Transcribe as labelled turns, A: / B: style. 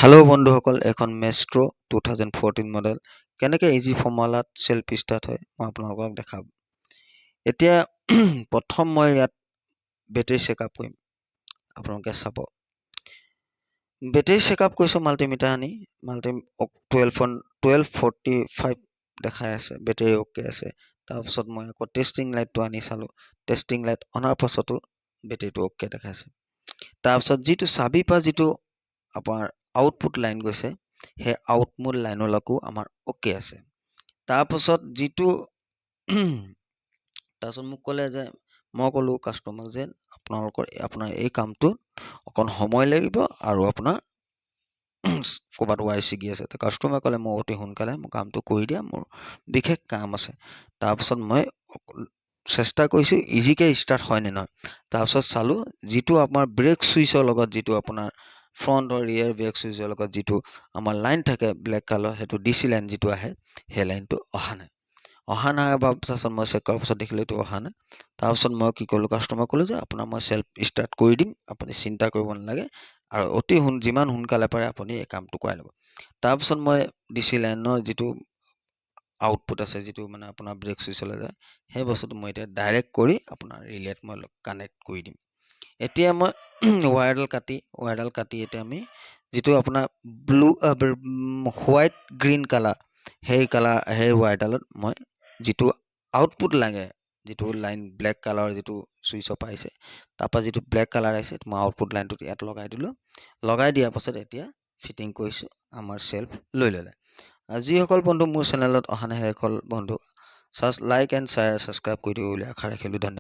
A: Hello' বন্ধুসকল, এখন মেষ্ট্ৰ 2014 model কেনেকৈ ইজি ফৰ্মুলাত চেল্ফ ষ্টাৰ্ট হয় মই আপোনালোকক দেখাম। এতিয়া প্ৰথম মই ইয়াত বেটাৰী চেকআপ কৰিম। আপোনালোকে চাব, বেটাৰী চেকআপ কৰিছোঁ মাল্টিমিটাৰ আনি। 1245 দেখাই আছে, বেটাৰী অ'কে আছে। তাৰপিছত মই আকৌ টেষ্টিং লাইটটো আনি চালোঁ। টেষ্টিং লাইট অনাৰ পাছতো বেটাৰীটো অ'কে দেখাইছে। তাৰপিছত যিটো চাবি পৰা যিটো আপোনাৰ আউটপুট লাইন গৈছে, সেই আউটপুট লাইনলৈকো আমাৰ অ'কে আছে। তাৰপাছত যিটো তাৰপিছত মোক ক'লে যে, মই ক'লোঁ কাষ্টমাৰক যে আপোনাৰ এই কামটোত অকণ সময় লাগিব আৰু আপোনাৰ ক'ৰবাত ৱাই ছিগি আছে। কাষ্টমাৰে ক'লে মই অতি সোনকালে মোৰ কামটো কৰি দিয়া, মোৰ বিশেষ কাম আছে। তাৰপিছত মই চেষ্টা কৰিছোঁ ইজিকৈ ষ্টাৰ্ট হয় নে নহয়। তাৰপিছত চালোঁ যিটো আমাৰ ব্ৰেক চুইচৰ লগত যিটো আপোনাৰ ফ্ৰণ্ট আৰু ৰিয়াৰ ব্ৰেক চুইচৰ লগত যিটো আমাৰ লাইন থাকে ব্লেক কালাৰ, সেইটো DC লাইন যিটো আহে, সেই লাইনটো অহা নাই। তাৰপিছত মই চেক কৰাৰ পাছত দেখিলোঁ এইটো অহা নাই। তাৰপিছত মই কি ক'লোঁ, কাষ্টমাৰক ক'লোঁ যে আপোনাৰ মই চেল্ফ ষ্টাৰ্ট কৰি দিম, আপুনি চিন্তা কৰিব নালাগে আৰু যিমান সোনকালে পাৰে আপুনি এই কামটো কৰাই ল'ব। তাৰপিছত মই DC লাইনৰ যিটো আউটপুট আছে, যিটো মানে আপোনাৰ ব্ৰেক চুইচলৈ যায়, সেই বস্তুটো মই এতিয়া ডাইৰেক্ট কৰি আপোনাৰ ৰিলেট মই কানেক্ট কৰি দিম। এতিয়া মই ৱায়াৰডাল কাটি এতিয়া আমি যিটো আপোনাৰ হোৱাইট গ্ৰীণ কালাৰ, সেই ৱায়াৰডালত মই যিটো আউটপুট লাগে, যিটো লাইন ব্লেক কালাৰ যিটো চুইচৰ পাইছে, তাৰপৰা যিটো ব্লেক কালাৰ আহিছে, মই আউটপুট লাইনটোত ইয়াত লগাই দিলোঁ। লগাই দিয়াৰ পাছত এতিয়া ফিটিং কৰিছোঁ, আমাৰ চেল্ফ লৈ ল'লে। যিসকল বন্ধু মোৰ চেনেলত অহা নাই, সেইসকল বন্ধু লাইক এণ্ড শ্বেয়াৰ ছাবস্ক্ৰাইব কৰি দিব বুলি আশা ৰাখিলোঁ। ধন্যবাদ।